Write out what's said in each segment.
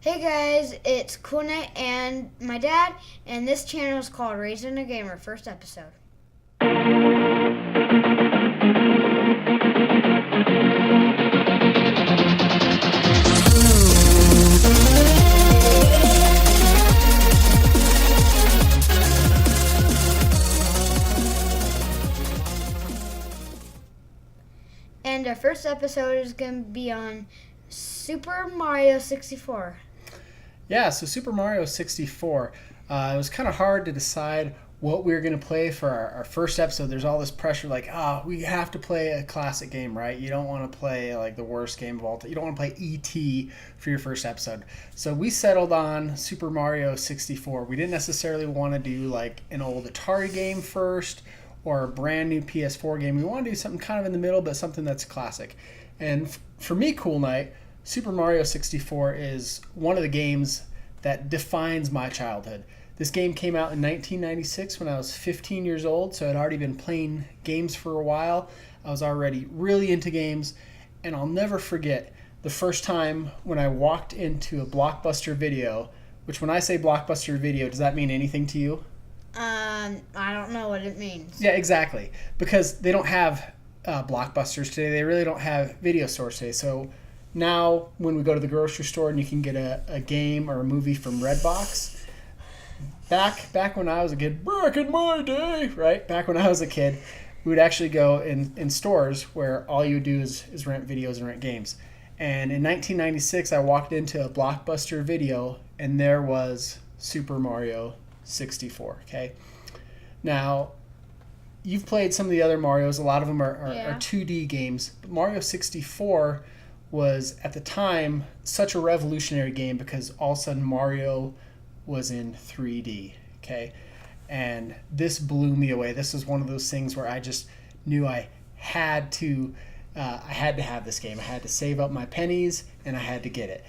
Hey guys, it's Cool Night and my dad, and this channel is called Raising a Gamer, first episode. And our first episode is going to be on Super Mario 64. Yeah, so Super Mario 64. It was kind of hard to decide what we were going to play for our first episode. There's all this pressure like, we have to play a classic game, right? You don't want to play like the worst game of all time. You don't want to play E.T. for your first episode. So we settled on Super Mario 64. We didn't necessarily want to do like an old Atari game first or a brand new PS4 game. We want to do something kind of in the middle, but something that's classic. And for me, Cool Night, Super Mario 64 is one of the games that defines my childhood. This game came out in 1996 when I was 15 years old, so I'd already been playing games for a while. I was already really into games, and I'll never forget the first time when I walked into a Blockbuster video, which when I say Blockbuster video, does that mean anything to you? I don't know what it means. Yeah, exactly. Because they don't have Blockbusters today. They really don't have video stores today. So now when we go to the grocery store and you can get a game or a movie from Redbox, back when I was a kid, back in my day, right? Back when I was a kid, we would actually go in stores where all you would do is rent videos and rent games. And in 1996, I walked into a Blockbuster video and there was Super Mario 64, okay? Now, you've played some of the other Marios. A lot of them are 2D games. But Mario 64 was, at the time, such a revolutionary game because all of a sudden Mario was in 3D, okay? And this blew me away. This was one of those things where I just knew I had to have this game. I had to save up my pennies, and I had to get it.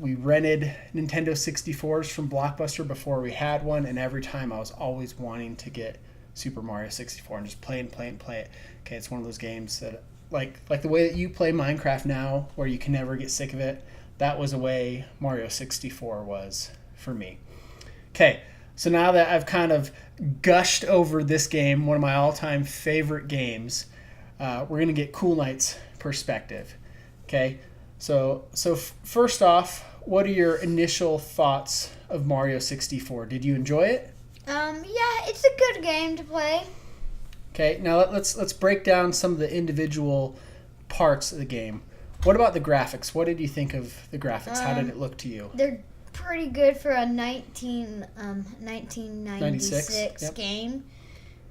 We rented Nintendo 64s from Blockbuster before we had one, and every time I was always wanting to get Super Mario 64 and just play it. Okay, it's one of those games that, like the way that you play Minecraft now, where you can never get sick of it, that was the way Mario 64 was for me. Okay, so now that I've kind of gushed over this game, one of my all-time favorite games, we're going to get Cool Night's perspective. Okay, so first off, what are your initial thoughts of Mario 64? Did you enjoy it? Yeah, it's a good game to play. Okay, now let's break down some of the individual parts of the game. What about the graphics? What did you think of the graphics? How did it look to you? They're pretty good for a 1996 Yep. game,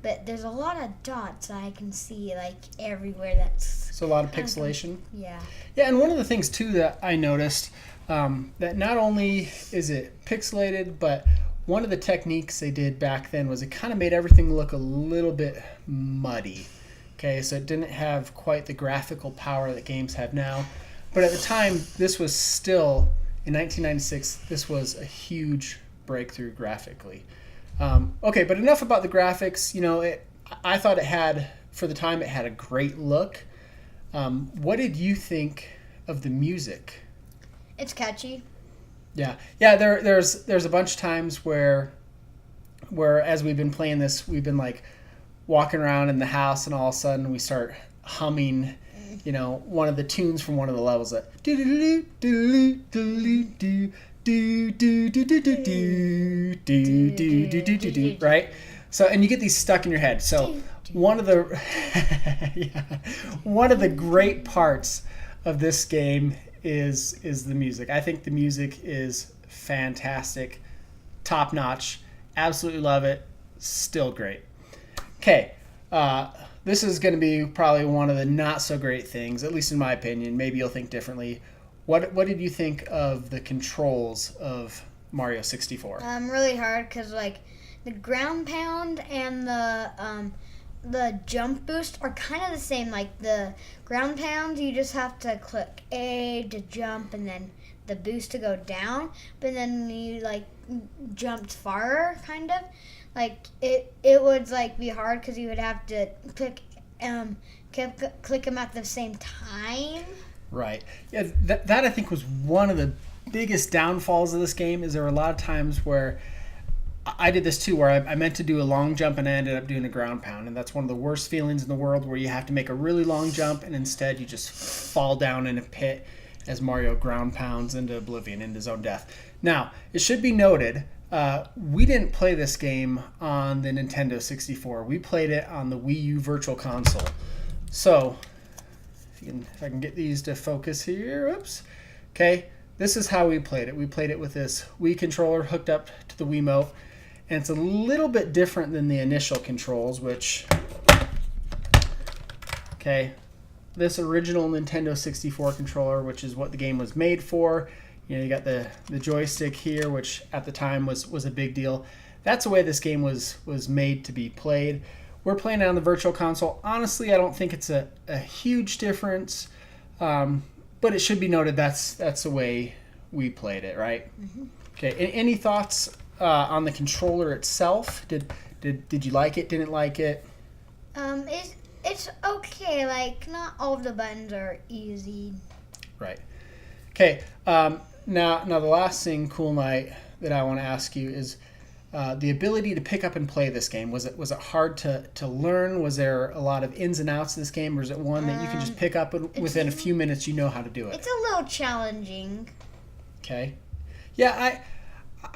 but there's a lot of dots I can see like everywhere. That's So a lot of pixelation. Yeah. Yeah, and one of the things too that I noticed that not only is it pixelated, but one of the techniques they did back then was it kind of made everything look a little bit muddy. Okay, so it didn't have quite the graphical power that games have now. But at the time, this was still, in 1996, this was a huge breakthrough graphically. Okay, but enough about the graphics. You know, I thought it had, for the time, it had a great look. What did you think of the music? It's catchy. Yeah. There's a bunch of times where as we've been playing this, we've been like walking around in the house, and all of a sudden we start humming, you know, one of the tunes from one of the levels that right. So, and you get these stuck in your head. So one of the one of the great parts of this game is the music. I think the music is fantastic, top notch, absolutely love it, still great. Okay, this is going to be probably one of the not so great things, at least in my opinion. Maybe you'll think differently. What did you think of the controls of Mario 64? Really hard because like the ground pound and the jump boost are kind of the same. Like the ground pound, you just have to click A to jump, and then the boost to go down. But then you like jumped farther, kind of. Like it would like be hard because you would have to click them at the same time. Right. Yeah, that I think was one of the biggest downfalls of this game is there were a lot of times where I did this too, where I meant to do a long jump and I ended up doing a ground pound. And that's one of the worst feelings in the world, where you have to make a really long jump and instead you just fall down in a pit as Mario ground pounds into oblivion, into his own death. Now, it should be noted, we didn't play this game on the Nintendo 64. We played it on the Wii U Virtual Console. So, if I can get these to focus here. Oops. Okay, this is how we played it. We played it with this Wii controller hooked up to the Wiimote. And it's a little bit different than the initial controls, which, okay, this original Nintendo 64 controller, which is what the game was made for. You know, you got the joystick here, which at the time was a big deal. That's the way this game was made to be played. We're playing it on the Virtual Console. Honestly, I don't think it's a huge difference, but it should be noted that's the way we played it, right? Mm-hmm. Okay, any thoughts on the controller itself? Did you like it? Didn't like it? It's okay. Like, not all of the buttons are easy. Right. Okay. Now the last thing, Cool Knight, that I want to ask you is the ability to pick up and play this game. Was it hard to learn? Was there a lot of ins and outs of this game, or is it one that you can just pick up and within a few minutes you know how to do it? It's a little challenging. Okay. Yeah,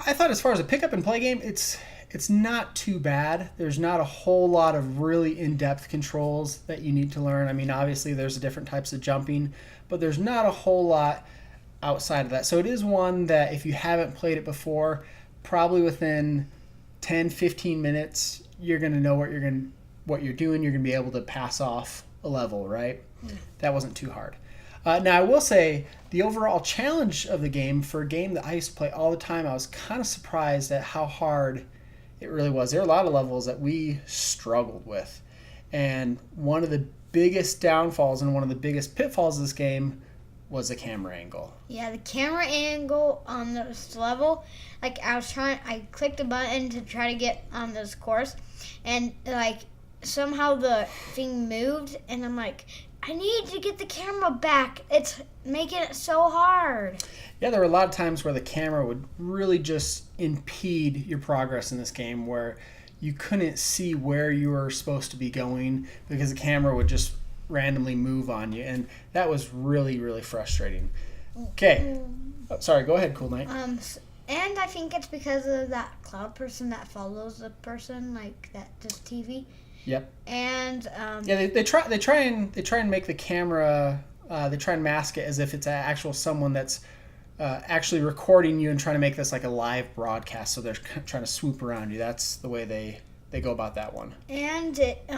I thought as far as a pick up and play game, it's not too bad. There's not a whole lot of really in-depth controls that you need to learn. I mean, obviously there's different types of jumping, but there's not a whole lot outside of that. So it is one that if you haven't played it before, probably within 10, 15 minutes, you're going to know what you're doing. You're going to be able to pass off a level, right? That wasn't too hard. Now, I will say the overall challenge of the game, for a game that I used to play all the time, I was kind of surprised at how hard it really was. There are a lot of levels that we struggled with. And one of the biggest downfalls and one of the biggest pitfalls of this game was the camera angle. Yeah, the camera angle on this level, like I clicked a button to try to get on this course, and like somehow the thing moved, and I'm like, I need to get the camera back. It's making it so hard. Yeah, there were a lot of times where the camera would really just impede your progress in this game, where you couldn't see where you were supposed to be going because the camera would just randomly move on you, and that was really, really frustrating. Okay. Oh, sorry, go ahead, Cool Knight. And I think it's because of that cloud person that follows the person, like that just TV. Yep. And yeah, they try and make the camera. They try and mask it as if it's actual someone that's actually recording you and trying to make this like a live broadcast. So they're trying to swoop around you. That's the way they go about that one. And it,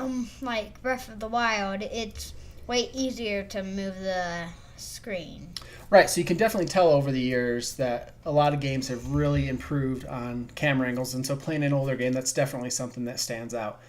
like Breath of the Wild, it's way easier to move the screen. Right, so you can definitely tell over the years that a lot of games have really improved on camera angles, and so playing an older game, that's definitely something that stands out.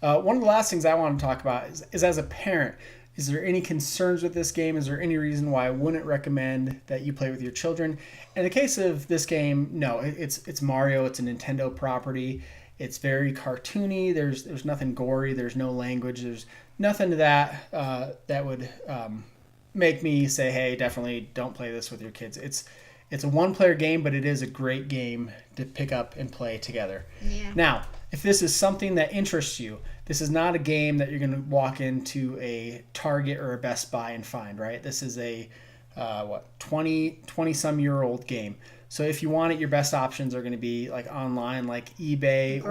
One of the last things I want to talk about is as a parent, is there any concerns with this game? Is there any reason why I wouldn't recommend that you play with your children? In the case of this game, no, it's Mario, it's a Nintendo property. It's very cartoony. There's nothing gory. There's no language. There's nothing to that that would make me say, hey, definitely don't play this with your kids. It's a one-player game, but it is a great game to pick up and play together. Yeah. Now, if this is something that interests you, this is not a game that you're going to walk into a Target or a Best Buy and find, right? This is a 20-some-year-old game. So if you want it, your best options are going to be like online, like eBay or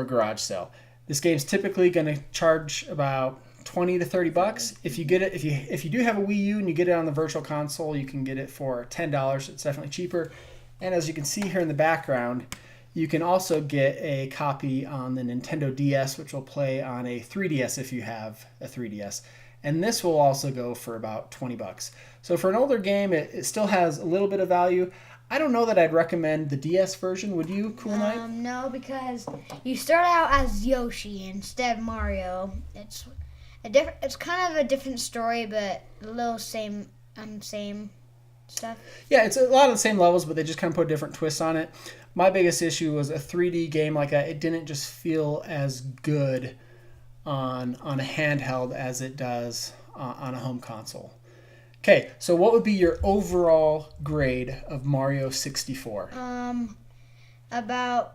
garage sale. This game's typically going to charge about $20 to $30. If you get it, if you do have a Wii U and you get it on the Virtual Console, you can get it for $10. It's definitely cheaper. And as you can see here in the background, you can also get a copy on the Nintendo DS, which will play on a 3DS if you have a 3DS. And this will also go for about $20. So for an older game, it still has a little bit of value. I don't know that I'd recommend the DS version. Would you, Cool Knight? No, because you start out as Yoshi instead of Mario. It's kind of a different story, but a little same stuff. Yeah, it's a lot of the same levels, but they just kind of put different twists on it. My biggest issue was a 3D game like that. It didn't just feel as good on a handheld as it does on a home console. Okay, so what would be your overall grade of Mario 64? About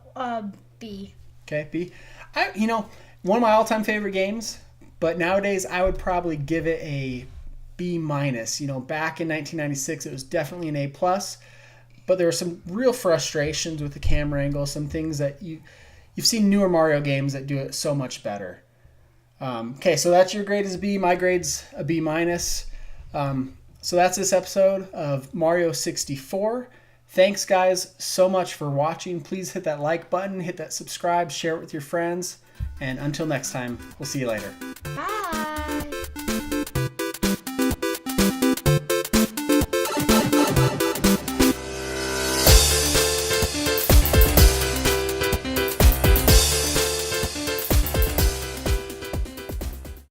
B. Okay, B. One of my all-time favorite games, but nowadays I would probably give it a B minus. Back in 1996, it was definitely an A plus, but there were some real frustrations with the camera angle, some things that you've seen newer Mario games that do it so much better. Okay, so that's your grade is B. My grade's a B minus. So that's this episode of Mario 64. Thanks, guys, so much for watching. Please hit that like button, hit that subscribe, share it with your friends. And until next time, we'll see you later. Bye.